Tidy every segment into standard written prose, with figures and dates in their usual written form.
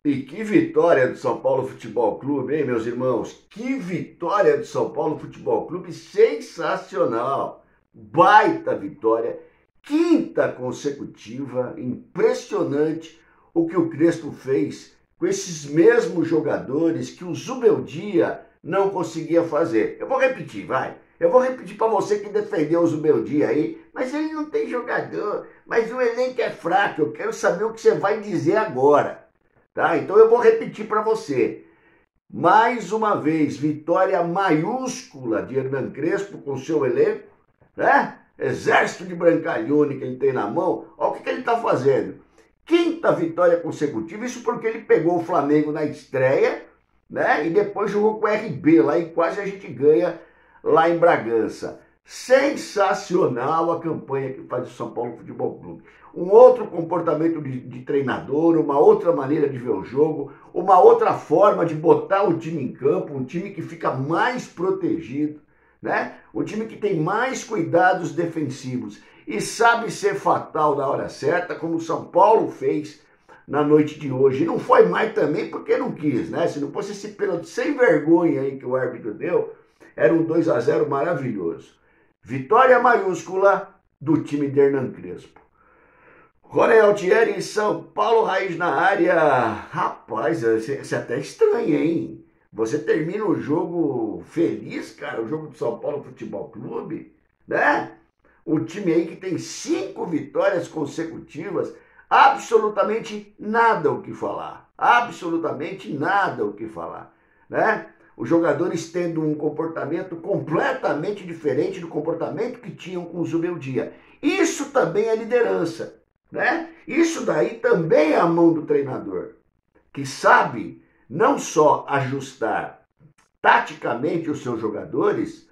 E que vitória do São Paulo Futebol Clube, hein, meus irmãos? Que vitória do São Paulo Futebol Clube, sensacional! Baita vitória, quinta consecutiva, impressionante o que o Crespo fez com esses mesmos jogadores que o Zubeldia não conseguia fazer. Eu vou repetir, vai. Eu vou repetir para você que defendeu o Zubeldia aí, mas ele não tem jogador, mas o elenco é fraco. Eu quero saber o que você vai dizer agora. Tá? Então eu vou repetir para você. Mais uma vez, vitória maiúscula de Hernan Crespo com seu elenco, né? Exército de Brancalhone que ele tem na mão. Olha o que ele está fazendo. Quinta vitória consecutiva, isso porque ele pegou o Flamengo na estreia, né? E depois jogou com o RB lá e quase a gente ganha lá em Bragança. Sensacional a campanha que faz o São Paulo Futebol Clube. Um outro comportamento de treinador, uma outra maneira de ver o jogo, uma outra forma de botar o time em campo, um time que fica mais protegido, né? Um time que tem mais cuidados defensivos e sabe ser fatal na hora certa, como o São Paulo fez na noite de hoje. E não foi mais também porque não quis, né? Se não fosse esse pênalti sem vergonha aí que o árbitro deu, era um 2-0 maravilhoso. Vitória maiúscula do time de Hernan Crespo. Rony Altieri, São Paulo, Raiz na área. Rapaz, você até estranha, hein? Você termina o jogo feliz, cara, o jogo do São Paulo Futebol Clube, né? O time aí que tem 5 vitórias consecutivas, absolutamente nada o que falar. Absolutamente nada o que falar, né? Os jogadores tendo um comportamento completamente diferente do comportamento que tinham com o Zubeldia. Isso também é liderança, né? Isso daí também é a mão do treinador, que sabe não só ajustar taticamente os seus jogadores,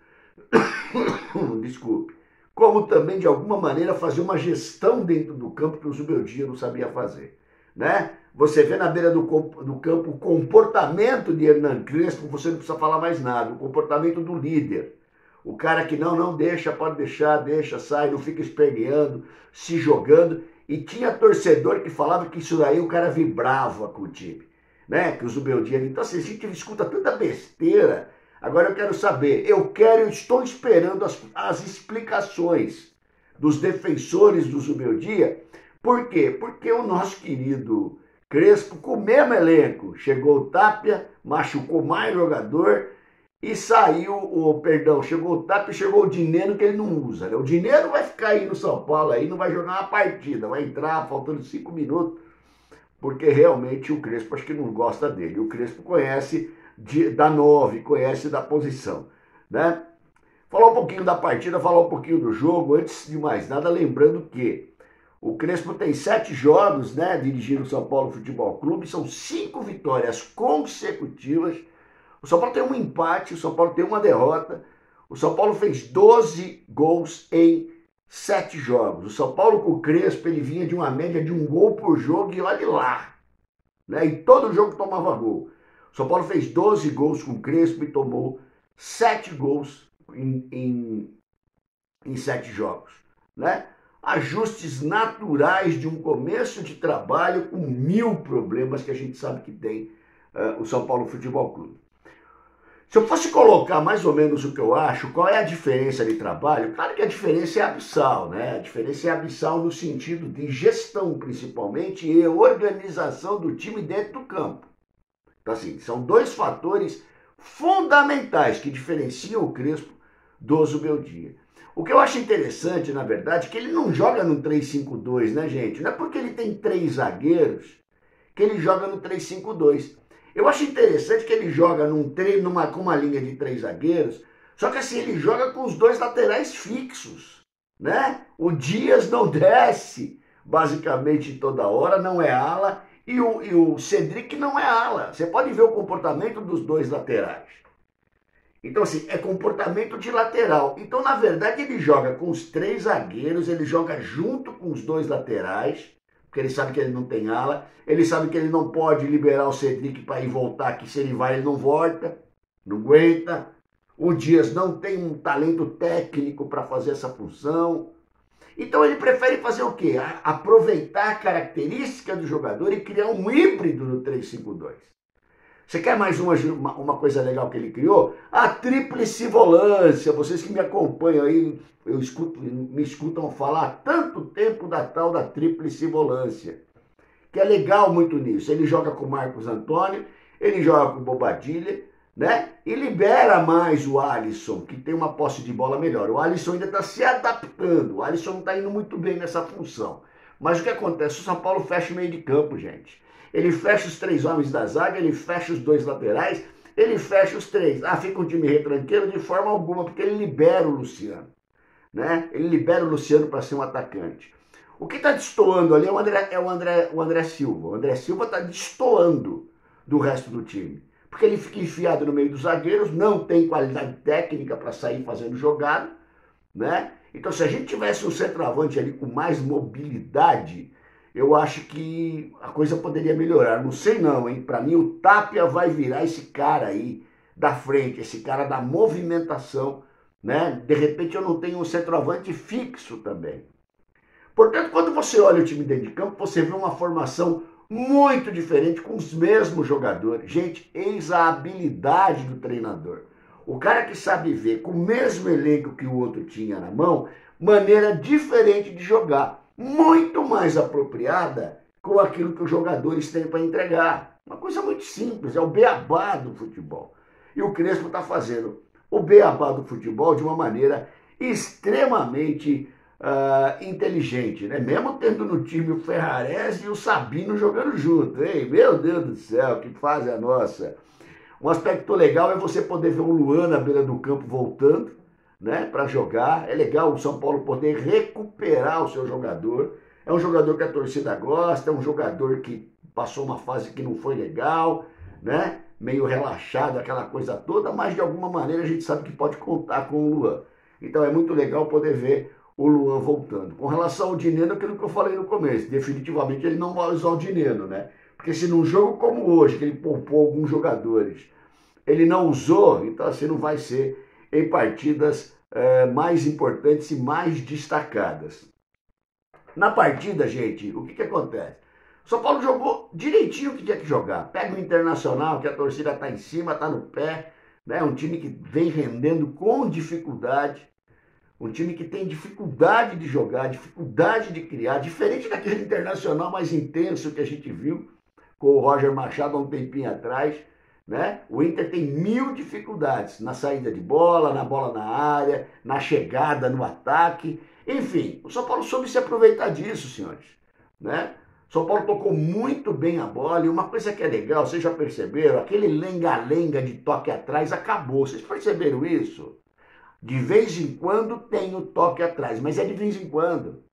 desculpe, como também de alguma maneira fazer uma gestão dentro do campo que o Zubeldia não sabia fazer, né? Você vê na beira do campo o comportamento de Hernan Crespo, você não precisa falar mais nada, o comportamento do líder. O cara que não deixa, pode deixar, deixa, sai, não fica esperneando, se jogando. E tinha torcedor que falava que isso daí o cara vibrava com o time, né? Que o Zubeldia... Então assim, a gente escuta tanta besteira. Agora eu quero saber, eu estou esperando as explicações dos defensores do Zubeldia. Por quê? Porque o nosso querido Crespo, com o mesmo elenco, chegou o Tapia, machucou mais jogador e saiu, chegou o Tapia e chegou o Dinheiro que ele não usa, né? O Dinheiro vai ficar aí no São Paulo, aí não vai jogar uma partida, vai entrar faltando 5 minutos, porque realmente o Crespo acho que não gosta dele. O Crespo conhece da 9, conhece da posição, né? Falar um pouquinho da partida, falar um pouquinho do jogo, antes de mais nada, lembrando que o Crespo tem 7 jogos, né, dirigindo o São Paulo Futebol Clube, são 5 vitórias consecutivas. O São Paulo tem um empate, o São Paulo tem uma derrota. O São Paulo fez 12 gols em 7 jogos. O São Paulo com o Crespo, ele vinha de uma média de 1 gol por jogo e olha lá, né? E todo jogo tomava gol. O São Paulo fez 12 gols com o Crespo e tomou 7 gols em 7 jogos, né? Ajustes naturais de um começo de trabalho com 1000 problemas que a gente sabe que tem o São Paulo Futebol Clube. Se eu fosse colocar mais ou menos o que eu acho, qual é a diferença de trabalho? Claro que a diferença é abissal, né? A diferença é abissal no sentido de gestão, principalmente, e organização do time dentro do campo. Então, assim, são 2 fatores fundamentais que diferenciam o Crespo do Zubeldia. O que eu acho interessante, na verdade, é que ele não joga no 3-5-2, né, gente? Não é porque ele tem 3 zagueiros que ele joga no 3-5-2. Eu acho interessante que ele joga com uma linha de 3 zagueiros, só que assim, ele joga com os 2 laterais fixos, né? O Dias não desce, basicamente, toda hora, não é ala, e o Cedric não é ala. Você pode ver o comportamento dos 2 laterais. Então, assim, é comportamento de lateral. Então, na verdade, ele joga com os 3 zagueiros, ele joga junto com os 2 laterais, porque ele sabe que ele não tem ala, ele sabe que ele não pode liberar o Cedric para ir voltar, que se ele vai, ele não volta, não aguenta. O Dias não tem um talento técnico para fazer essa função. Então ele prefere fazer o quê? Aproveitar a característica do jogador e criar um híbrido no 3-5-2. Você quer mais uma coisa legal que ele criou? A tríplice volância. Vocês que me acompanham aí, me escutam falar há tanto tempo da tal da tríplice volância. Que é legal muito nisso. Ele joga com o Marcos Antônio, ele joga com o Bobadilla, né? E libera mais o Alisson, que tem uma posse de bola melhor. O Alisson ainda está se adaptando. O Alisson não está indo muito bem nessa função. Mas o que acontece? O São Paulo fecha o meio de campo, gente. Ele fecha os 3 homens da zaga, ele fecha os 2 laterais, ele fecha os 3. Fica um time retranqueiro de forma alguma, porque ele libera o Luciano, né? Ele libera o Luciano para ser um atacante. O que está destoando ali é o André Silva. O André Silva está destoando do resto do time. Porque ele fica enfiado no meio dos zagueiros, não tem qualidade técnica para sair fazendo jogada, né? Então, se a gente tivesse um centroavante ali com mais mobilidade, eu acho que a coisa poderia melhorar. Não sei não, hein? Para mim, o Tapia vai virar esse cara aí da frente, esse cara da movimentação, né? De repente, eu não tenho um centroavante fixo também. Portanto, quando você olha o time dentro de campo, você vê uma formação muito diferente com os mesmos jogadores. Gente, eis a habilidade do treinador. O cara que sabe ver com o mesmo elenco que o outro tinha na mão, maneira diferente de jogar, muito mais apropriada com aquilo que os jogadores têm para entregar. Uma coisa muito simples, é o beabá do futebol. E o Crespo está fazendo o beabá do futebol de uma maneira extremamente inteligente, né? Mesmo tendo no time o Ferrarese e o Sabino jogando junto, hein? Meu Deus do céu, que fase a nossa! Um aspecto legal é você poder ver o Luan na beira do campo voltando, né, para jogar. É legal o São Paulo poder recuperar o seu jogador. É um jogador que a torcida gosta, é um jogador que passou uma fase que não foi legal, né? Meio relaxado, aquela coisa toda, mas de alguma maneira a gente sabe que pode contar com o Luan. Então é muito legal poder ver o Luan voltando. Com relação ao Dineno, aquilo que eu falei no começo, definitivamente ele não vai usar o Dineno, né? Porque se num jogo como hoje, que ele poupou alguns jogadores, ele não usou, então assim não vai ser em partidas mais importantes e mais destacadas. Na partida, gente, o que acontece? O São Paulo jogou direitinho o que tinha que jogar. Pega o Internacional, que a torcida está em cima, está no pé, né? Um time que vem rendendo com dificuldade, um time que tem dificuldade de jogar, dificuldade de criar, diferente daquele Internacional mais intenso que a gente viu com o Roger Machado há um tempinho atrás, né? O Inter tem 1000 dificuldades na saída de bola, na bola na área, na chegada, no ataque. Enfim, o São Paulo soube se aproveitar disso, senhores, né? O São Paulo tocou muito bem a bola e uma coisa que é legal, vocês já perceberam, aquele lenga-lenga de toque atrás acabou. Vocês perceberam isso? De vez em quando tem o toque atrás, mas é de vez em quando.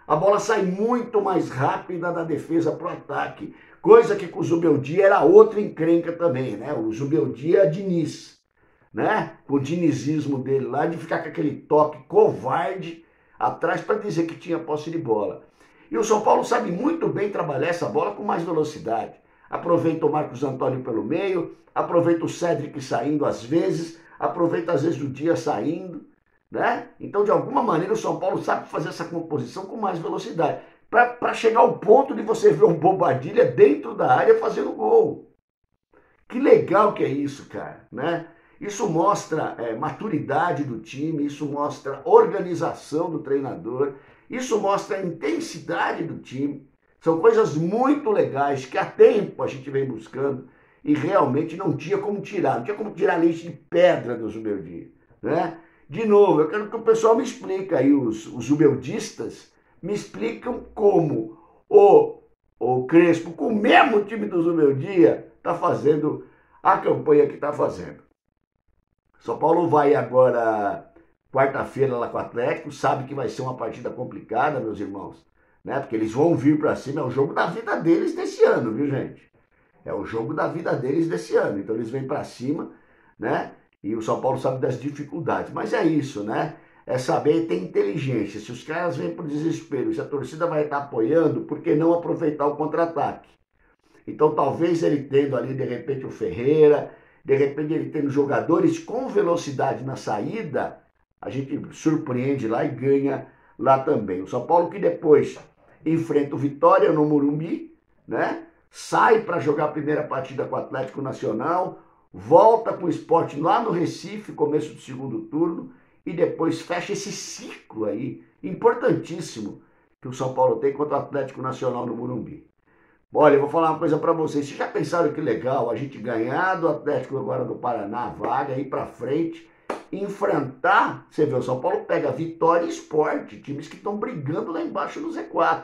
A bola sai muito mais rápida da defesa para o ataque. Coisa que com o Zubeldia era outra encrenca também, né? O Zubeldia é Diniz, né? Com o dinizismo dele lá, de ficar com aquele toque covarde atrás para dizer que tinha posse de bola. E o São Paulo sabe muito bem trabalhar essa bola com mais velocidade. Aproveita o Marcos Antônio pelo meio, aproveita o Cédric saindo às vezes, aproveita às vezes o Dia saindo, né? Então, de alguma maneira, o São Paulo sabe fazer essa composição com mais velocidade, para chegar ao ponto de você ver um Bobadilla dentro da área fazendo gol. Que legal que é isso, cara, né? Isso mostra maturidade do time, isso mostra organização do treinador, isso mostra a intensidade do time. São coisas muito legais que há tempo a gente vem buscando e realmente não tinha como tirar. Não tinha como tirar leite de pedra do Zubeldia, né? De novo, eu quero que o pessoal me explique aí, os zubeldistas, me explicam como o Crespo, com o mesmo time do Zubeldia, está fazendo a campanha que está fazendo. São Paulo vai agora, quarta-feira, lá com o Atlético, sabe que vai ser uma partida complicada, meus irmãos, né? Porque eles vão vir para cima, é o jogo da vida deles desse ano, viu, gente? É o jogo da vida deles desse ano. Então eles vêm para cima, né? E o São Paulo sabe das dificuldades. Mas é isso, né? É saber ter inteligência. Se os caras vêm por desespero, se a torcida vai estar apoiando, por que não aproveitar o contra-ataque? Então talvez ele tendo ali, de repente, o Ferreira, de repente ele tendo jogadores com velocidade na saída, a gente surpreende lá e ganha lá também. O São Paulo que depois enfrenta o Vitória no Morumbi, né? Sai para jogar a primeira partida com o Atlético Nacional, volta com o Sport lá no Recife, começo do segundo turno, e depois fecha esse ciclo aí, importantíssimo, que o São Paulo tem contra o Atlético Nacional no Morumbi. Olha, eu vou falar uma coisa para vocês. Vocês já pensaram que legal a gente ganhar do Atlético agora do Paraná, a vaga, ir para frente, enfrentar, você vê, o São Paulo pega Vitória e Sport, times que estão brigando lá embaixo no Z4.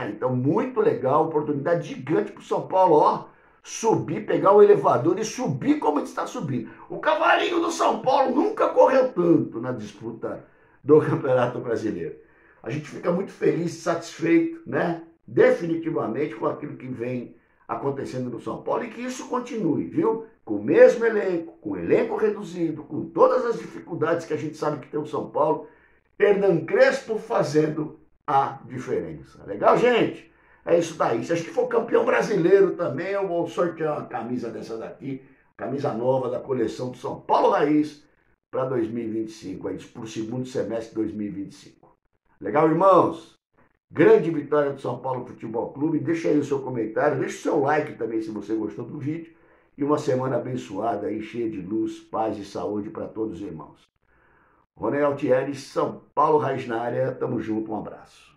Então, muito legal, oportunidade gigante para o São Paulo, ó, subir, pegar o elevador e subir como ele está subindo. O cavalinho do São Paulo nunca correu tanto na disputa do Campeonato Brasileiro. A gente fica muito feliz, satisfeito, né? Definitivamente com aquilo que vem acontecendo no São Paulo e que isso continue, viu? Com o mesmo elenco, com o elenco reduzido, com todas as dificuldades que a gente sabe que tem o São Paulo, Hernan Crespo fazendo a diferença. Legal, gente? É isso daí. Se a gente for campeão brasileiro também, eu vou sortear uma camisa dessa daqui, camisa nova da coleção do São Paulo Raiz para 2025, aí, para o segundo semestre de 2025. Legal, irmãos? Grande vitória do São Paulo Futebol Clube. Deixa aí o seu comentário, deixa o seu like também se você gostou do vídeo. E uma semana abençoada aí, cheia de luz, paz e saúde para todos os irmãos. Ronel Thierry, São Paulo Raiz na área. Tamo junto, um abraço.